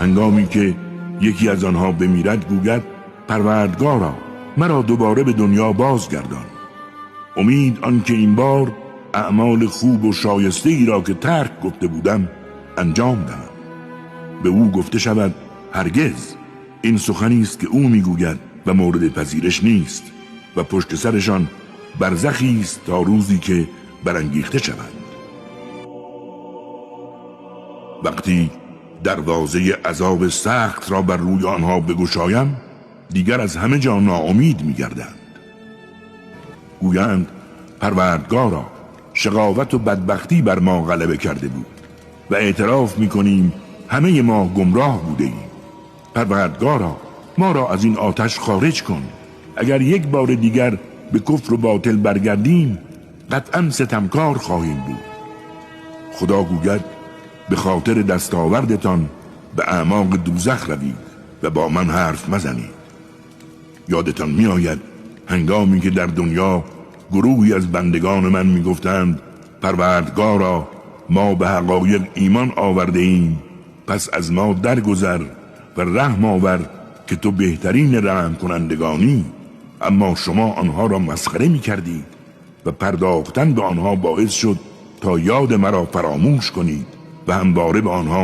هنگامی که یکی از آنها بمیرد گوید پروردگارا مرا دوباره به دنیا بازگردان. امید آنکه این بار اعمال خوب و شایسته ای را که ترک گفته بودم انجام دهم. به او گفته شود هرگز، این سخنی است که او میگوید و مورد پذیرش نیست و پشت سرشان برزخی است تا روزی که برانگیخته شوند. وقتی دروازه عذاب سخت را بر روی آنها بگشایم دیگر از همه جا ناامید می‌گردند. گویند پروردگارا شقاوت و بدبختی بر ما غلبه کرده بود و اعتراف می‌کنیم همه ما گمراه بوده ایم. پروردگارا ما را از این آتش خارج کن. اگر یک بار دیگر به کفر و باطل برگردیم قطعاً ستمکار خواهیم بود. خدا گوید به خاطر دستاوردتان به اعماق دوزخ روید و با من حرف مزنید. یادتان می آید هنگامی که در دنیا گروهی از بندگان من می گفتند پروردگارا ما به حقایق ایمان آورده ایم، پس از ما درگذر و رحم آور که تو بهترین رحم کنندگانی. اما شما آنها را مسخره می کردید و پرداختن به آنها باعث شد تا یاد مرا فراموش کنید و همواره به آنها